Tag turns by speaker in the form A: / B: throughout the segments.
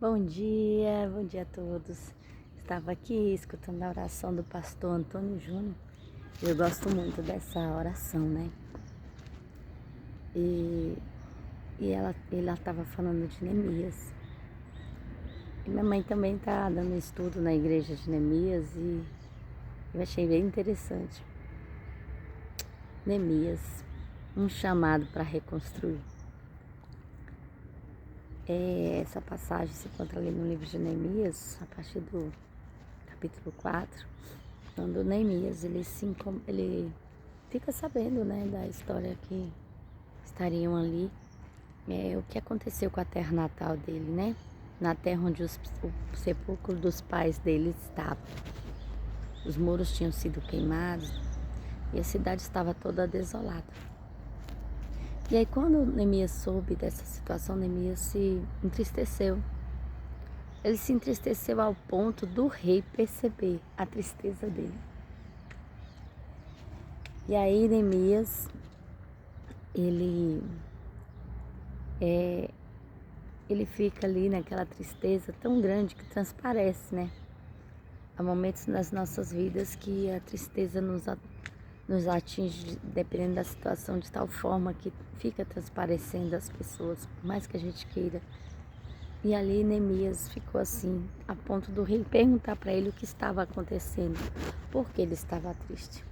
A: Bom dia a todos. Estava aqui escutando a oração do pastor Antônio Júnior. Eu gosto muito dessa oração, né? E, ele estava falando de Neemias. E minha mãe também está dando estudo na igreja de Neemias e eu achei bem interessante. Neemias, um chamado para reconstruir. Essa passagem se encontra ali no livro de Neemias, a partir do capítulo 4, quando Neemias ele fica sabendo, né, da história que estariam ali, o que aconteceu com a terra natal dele, né, na terra onde o sepulcro dos pais dele estava. Os muros tinham sido queimados e a cidade estava toda desolada. E aí quando Neemias soube dessa situação, Neemias se entristeceu. Ele se entristeceu ao ponto do rei perceber a tristeza dele. E aí Neemias, ele fica ali naquela tristeza tão grande que transparece, né? Há momentos nas nossas vidas que a tristeza nos atinge, dependendo da situação, de tal forma que fica transparecendo as pessoas, por mais que a gente queira. E ali Neemias ficou assim, a ponto do rei perguntar para ele o que estava acontecendo, porque ele estava triste.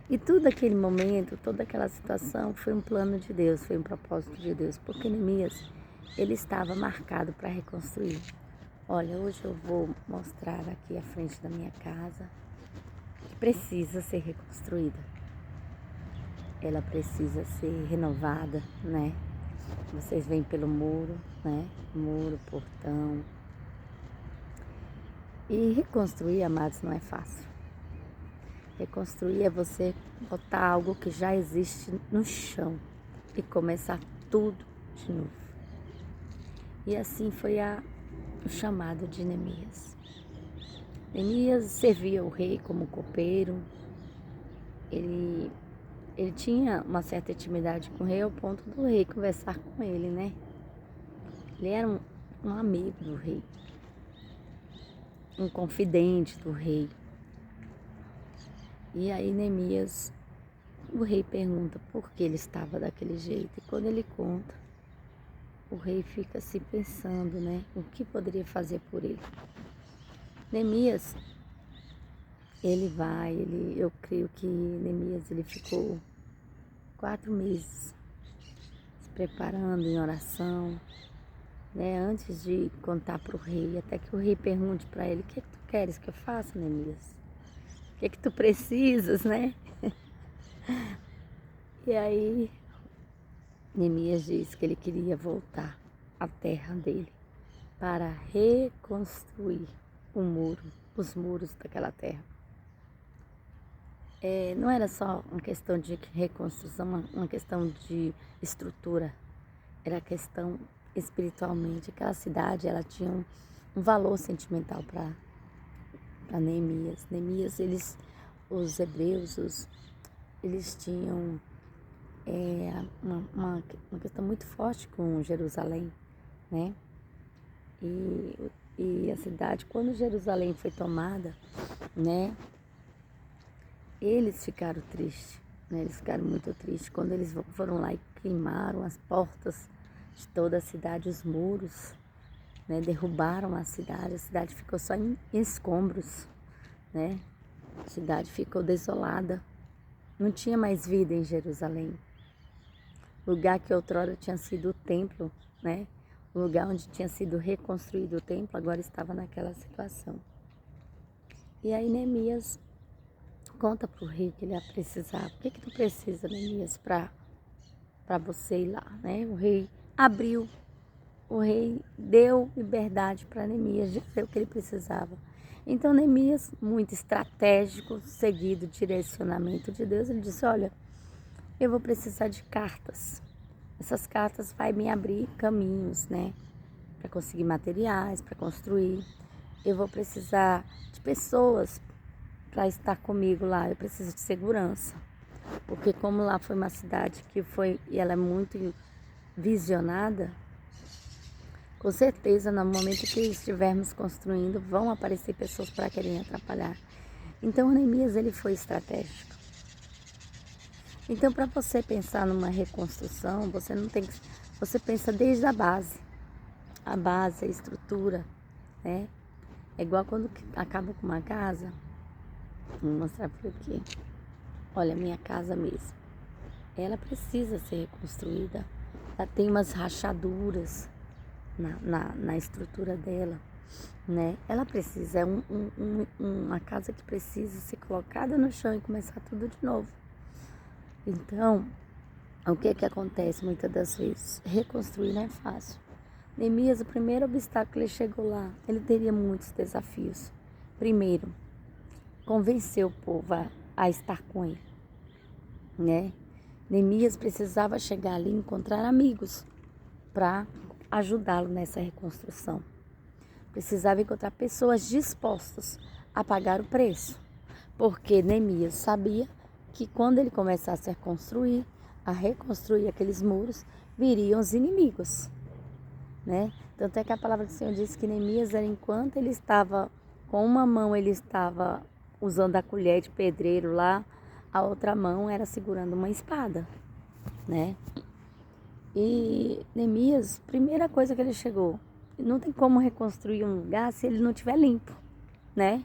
A: E tudo aquele momento, toda aquela situação foi um plano de Deus, foi um propósito de Deus, porque Neemias, ele estava marcado para reconstruir. Olha, hoje eu vou mostrar aqui à frente da minha casa que precisa ser reconstruída. Ela precisa ser renovada, né? Vocês veem pelo muro, né? Muro, portão. E reconstruir, amados, não é fácil. Reconstruir é você botar algo que já existe no chão e começar tudo de novo. E assim foi o chamado de Neemias. Neemias servia o rei como copeiro. Ele tinha uma certa intimidade com o rei ao ponto do rei conversar com ele, né? Ele era um amigo do rei, um confidente do rei. E aí Neemias, o rei pergunta por que ele estava daquele jeito. E quando ele conta, o rei fica se pensando, né? O que poderia fazer por ele. Neemias, eu creio que Neemias ele ficou 4 meses se preparando em oração, né? Antes de contar para o rei, até que o rei pergunte para ele: o que tu queres que eu faça, Neemias? O que tu precisas, né? E aí Neemias disse que ele queria voltar à terra dele para reconstruir os muros daquela terra. Não era só uma questão de reconstrução, uma questão de estrutura, era questão espiritualmente. Aquela cidade, ela tinha um valor sentimental para Neemias. Neemias, os hebreus, eles tinham uma questão muito forte com Jerusalém, né? E a cidade, quando Jerusalém foi tomada, né? Eles ficaram tristes, né? Eles ficaram muito tristes quando eles foram lá e queimaram as portas de toda a cidade, os muros, né? Derrubaram a cidade ficou só em escombros, né? A cidade ficou desolada, não tinha mais vida em Jerusalém. O lugar que outrora tinha sido o templo, né? O lugar onde tinha sido reconstruído o templo, agora estava naquela situação. E aí Neemias conta para o rei que ele ia precisar. O que tu precisa, Neemias, para você ir lá, né? O rei abriu, o rei deu liberdade para Neemias dizer o que ele precisava. Então Neemias, muito estratégico, seguido o direcionamento de Deus, ele disse: olha, eu vou precisar de cartas. Essas cartas vai me abrir caminhos, né? Para conseguir materiais, para construir. Eu vou precisar de pessoas para estar comigo lá. Eu preciso de segurança. Porque como lá foi uma cidade e ela é muito visionada, Com certeza, no momento que estivermos construindo, vão aparecer pessoas para querem atrapalhar. Então, Neemias, ele foi estratégico. Então, para você pensar numa reconstrução, você não tem que... Você pensa desde a base, a estrutura, né? É igual quando acaba com uma casa. Vou mostrar por aqui. Olha, minha casa mesmo. Ela precisa ser reconstruída. Ela tem umas rachaduras na estrutura dela, né? Ela precisa, é uma casa que precisa ser colocada no chão e começar tudo de novo. Então, o que que acontece muitas das vezes? Reconstruir não é fácil. Neemias, o primeiro obstáculo que ele chegou lá, ele teria muitos desafios. Primeiro, convencer o povo a estar com ele, né? Neemias precisava chegar ali e encontrar amigos para ajudá-lo nessa reconstrução. Precisava encontrar pessoas dispostas a pagar o preço, porque Neemias sabia que quando ele começasse a reconstruir aqueles muros, viriam os inimigos, né? Tanto é que a palavra do Senhor diz que Neemias era enquanto ele estava com uma mão, ele estava usando a colher de pedreiro lá, a outra mão era segurando uma espada, né? E Neemias, primeira coisa que ele chegou, não tem como reconstruir um lugar se ele não estiver limpo, né?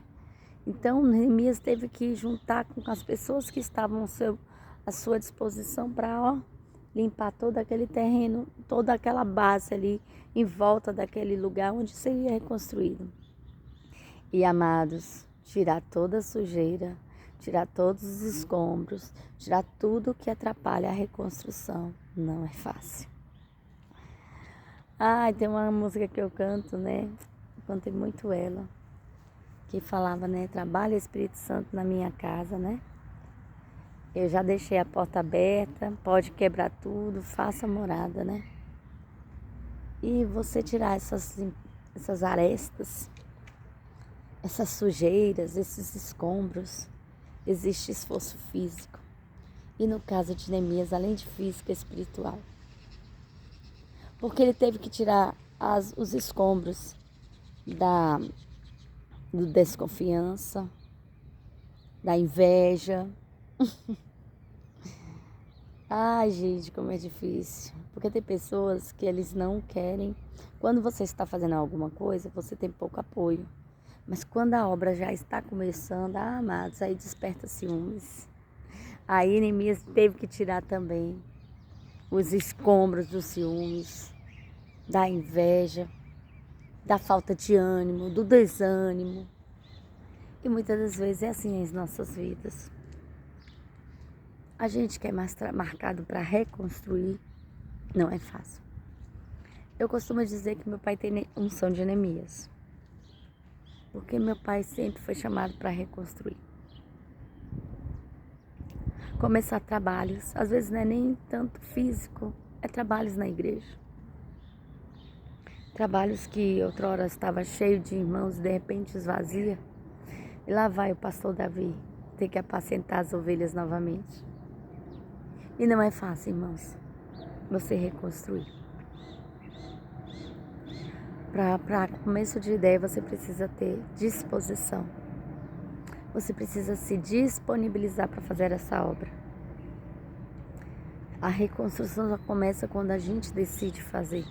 A: Então Neemias teve que juntar com as pessoas que estavam à sua disposição para limpar todo aquele terreno, toda aquela base ali em volta daquele lugar onde seria reconstruído. E amados, tirar toda a sujeira, tirar todos os escombros, tirar tudo que atrapalha a reconstrução, não é fácil. Tem uma música que eu canto, né? Eu cantei muito ela, que falava, né? Trabalha Espírito Santo na minha casa, né? Eu já deixei a porta aberta, pode quebrar tudo, faça morada, né? E você tirar essas arestas, essas sujeiras, esses escombros, existe esforço físico. E no caso de Neemias, além de físico, é espiritual. Porque ele teve que tirar os escombros do desconfiança, da inveja. Ai, gente, como é difícil. Porque tem pessoas que eles não querem. Quando você está fazendo alguma coisa, você tem pouco apoio. Mas quando a obra já está começando, amados, aí desperta ciúmes. Aí Neemias teve que tirar também os escombros dos ciúmes, da inveja, da falta de ânimo, do desânimo. E muitas das vezes é assim as nossas vidas. A gente que é mais marcado para reconstruir, não é fácil. Eu costumo dizer que meu pai tem unção de Neemias, porque meu pai sempre foi chamado para reconstruir. Começar trabalhos, às vezes não é nem tanto físico, é trabalhos na igreja. Trabalhos que outrora estava cheio de irmãos, de repente esvazia. E lá vai o pastor Davi ter que apacentar as ovelhas novamente. E não é fácil, irmãos, você reconstruir. Para começo de ideia, você precisa ter disposição. Você precisa se disponibilizar para fazer essa obra. A reconstrução só começa quando a gente decide fazer,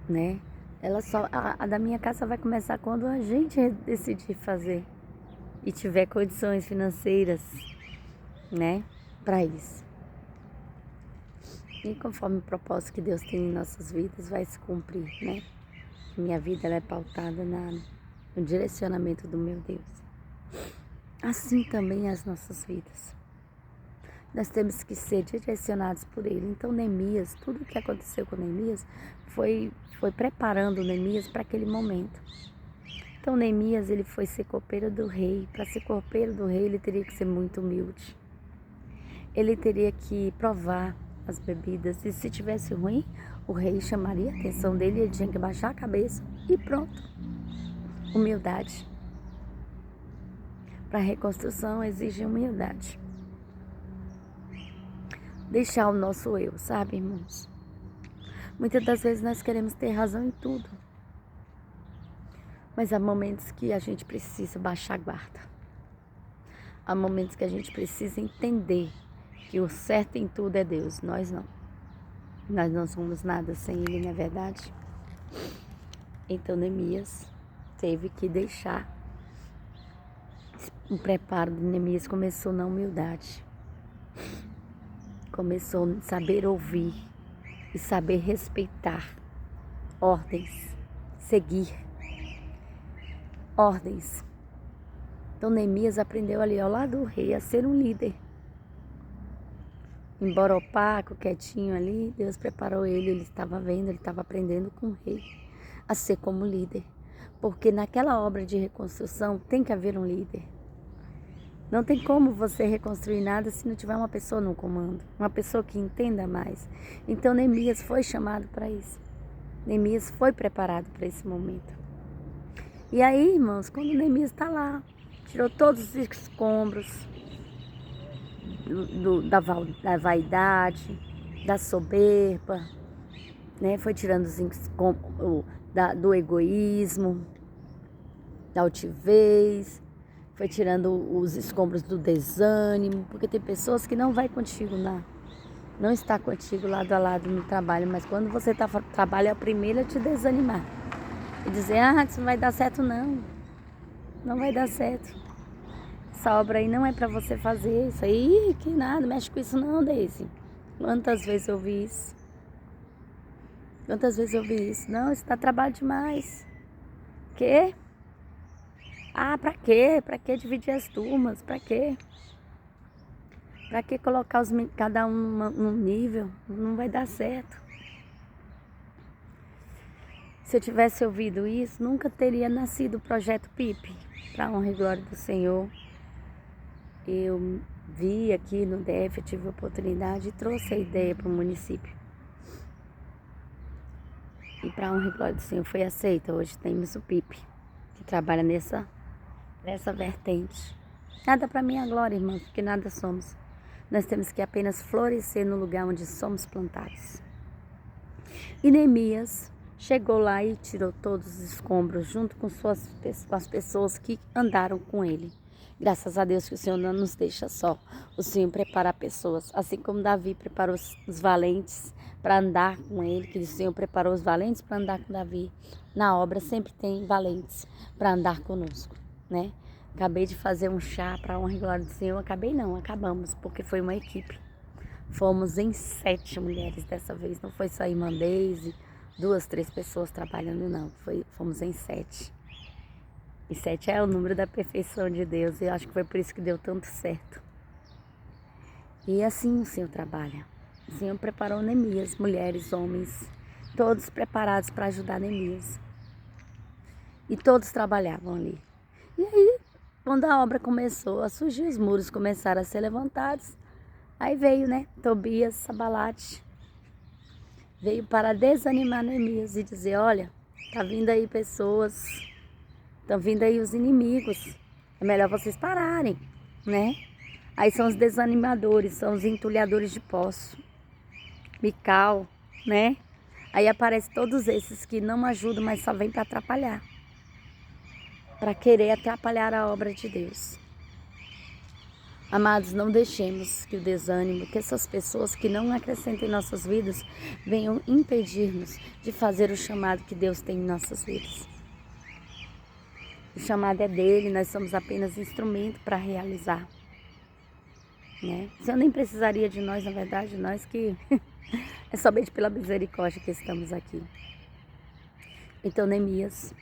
A: né? A da minha casa vai começar quando a gente decidir fazer e tiver condições financeiras, né, para isso. E conforme o propósito que Deus tem em nossas vidas vai se cumprir, né? Minha vida ela é pautada no direcionamento do meu Deus. Assim também as nossas vidas. Nós temos que ser direcionados por Ele. Então Neemias, tudo o que aconteceu com Neemias foi preparando Neemias para aquele momento. Então Neemias, ele foi ser copeiro do rei. Para ser copeiro do rei, ele teria que ser muito humilde. Ele teria que provar as bebidas. E se tivesse ruim, o rei chamaria a atenção dele. Ele tinha que baixar a cabeça e pronto. Humildade. Para a reconstrução exige humildade. Deixar o nosso eu, sabe, irmãos? Muitas das vezes nós queremos ter razão em tudo. Mas há momentos que a gente precisa baixar a guarda. Há momentos que a gente precisa entender que o certo em tudo é Deus, nós não. Nós não somos nada sem Ele, não é verdade? Então Neemias teve que deixar. O preparo de Neemias começou na humildade. Começou a saber ouvir e saber respeitar ordens, seguir ordens. Então Neemias aprendeu ali ao lado do rei a ser um líder. Embora opaco, quietinho ali, Deus preparou ele estava vendo, ele estava aprendendo com o rei a ser como líder. Porque naquela obra de reconstrução tem que haver um líder. Não tem como você reconstruir nada se não tiver uma pessoa no comando, uma pessoa que entenda mais. Então Neemias foi chamado para isso. Neemias foi preparado para esse momento. E aí, irmãos, quando Neemias está lá, tirou todos os escombros da vaidade, da soberba, né? Foi tirando os escombros do egoísmo, da altivez, foi tirando os escombros do desânimo, porque tem pessoas que não vai contigo não está contigo lado a lado no trabalho, mas quando você trabalha é a primeira a te desanimar e dizer, isso não vai dar certo não vai dar certo, essa obra aí não é para você fazer, isso aí que nada, mexe com isso não, Deise. Quantas vezes eu ouvi isso? Não, isso dá trabalho demais. Quê? Pra quê? Pra que dividir as turmas? Pra quê? Pra que colocar cada um num nível? Não vai dar certo. Se eu tivesse ouvido isso, nunca teria nascido o projeto PIP, para a honra e glória do Senhor. Eu vi aqui no DF, eu tive a oportunidade e trouxe a ideia para o município. E para a honra e glória do Senhor foi aceita. Hoje temos o PIP, que trabalha nessa vertente. Nada para minha glória, irmãos, porque nada somos. Nós temos que apenas florescer no lugar onde somos plantados. E Neemias chegou lá e tirou todos os escombros junto com as pessoas que andaram com ele. Graças a Deus que o Senhor não nos deixa só. O Senhor prepara pessoas, assim como Davi preparou os valentes para andar com ele, que o Senhor preparou os valentes para andar com Davi. Na obra sempre tem valentes para andar conosco, né? Acabei de fazer um chá para a honra e glória do Senhor. Acabamos, porque foi uma equipe. Fomos em 7 mulheres dessa vez, não foi só a irmã Deise, 2, 3 pessoas trabalhando, não. Fomos em 7. E 7 é o número da perfeição de Deus, e eu acho que foi por isso que deu tanto certo. E assim o Senhor trabalha. O Senhor preparou Neemias, mulheres, homens, todos preparados para ajudar Neemias. E todos trabalhavam ali. E aí, quando a obra começou a surgir, os muros começaram a ser levantados. Aí veio, Tobias, Sanbalate, veio para desanimar Neemias e dizer, olha, tá vindo aí pessoas, estão vindo aí os inimigos, é melhor vocês pararem, né? Aí são os desanimadores, são os entulhadores de poço, Mical, né? Aí aparecem todos esses que não ajudam, mas só vêm para atrapalhar, para querer atrapalhar a obra de Deus. Amados, não deixemos que o desânimo, que essas pessoas que não acrescentam em nossas vidas, venham impedir-nos de fazer o chamado que Deus tem em nossas vidas. O chamado é dele, nós somos apenas instrumento para realizar, né? O Senhor nem precisaria de nós, na verdade, nós que é somente pela misericórdia que estamos aqui. Então Neemias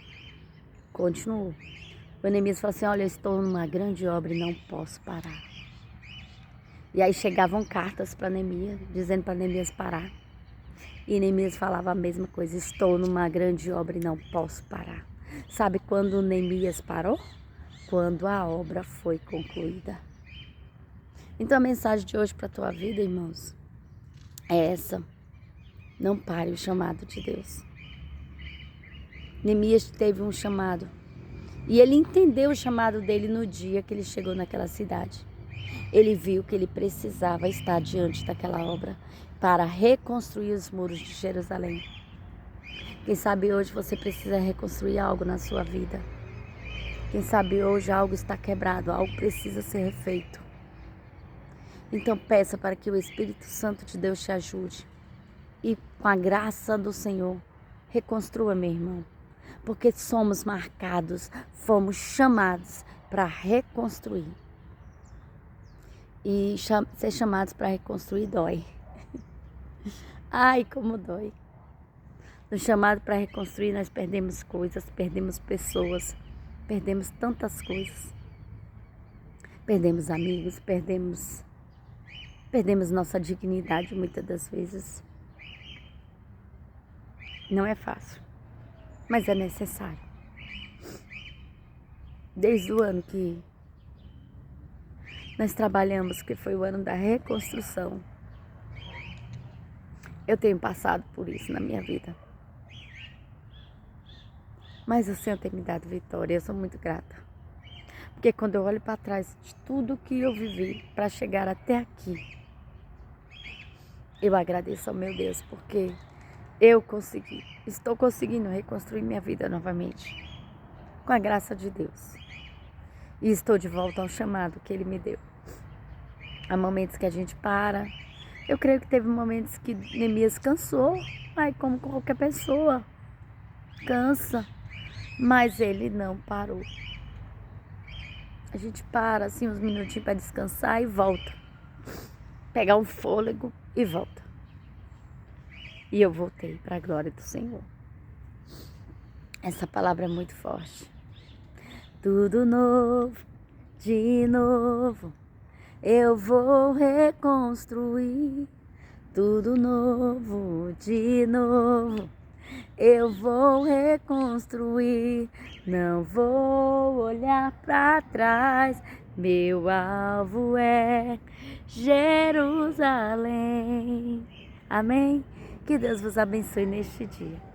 A: continuou. O Neemias falou assim, olha, eu estou numa grande obra e não posso parar. E aí chegavam cartas para Neemias, dizendo para Neemias parar. E Neemias falava a mesma coisa, estou numa grande obra e não posso parar. Sabe quando Neemias parou? Quando a obra foi concluída. Então a mensagem de hoje para a tua vida, irmãos, é essa. Não pare o chamado de Deus. Neemias teve um chamado. E ele entendeu o chamado dele no dia que ele chegou naquela cidade. Ele viu que ele precisava estar diante daquela obra. para reconstruir os muros de Jerusalém. Quem sabe hoje você precisa reconstruir algo na sua vida. Quem sabe hoje algo está quebrado, algo precisa ser refeito. Então peça para que o Espírito Santo de Deus te ajude. E com a graça do Senhor, reconstrua, meu irmão. Porque somos marcados, fomos chamados para reconstruir. E ser chamados para reconstruir dói. Ai, como dói. No chamado para reconstruir, nós perdemos coisas, perdemos pessoas, perdemos tantas coisas. Perdemos amigos, perdemos nossa dignidade muitas das vezes. Não é fácil, mas é necessário. Desde o ano que nós trabalhamos, que foi o ano da reconstrução, eu tenho passado por isso na minha vida. Mas o Senhor tem me dado vitória, eu sou muito grata. Porque quando eu olho para trás de tudo que eu vivi para chegar até aqui, eu agradeço ao meu Deus, porque eu estou conseguindo reconstruir minha vida novamente, com a graça de Deus. E estou de volta ao chamado que Ele me deu. Há momentos que a gente para. Eu creio que teve momentos que Neemias cansou, como qualquer pessoa, cansa. Mas ele não parou. A gente para assim uns minutinhos para descansar e volta. Pegar um fôlego e volta. E eu voltei para a glória do Senhor. Essa palavra é muito forte. Tudo novo, de novo, eu vou reconstruir. Tudo novo, de novo, eu vou reconstruir. Não vou olhar para trás. Meu alvo é Jerusalém. Amém? Que Deus vos abençoe neste dia.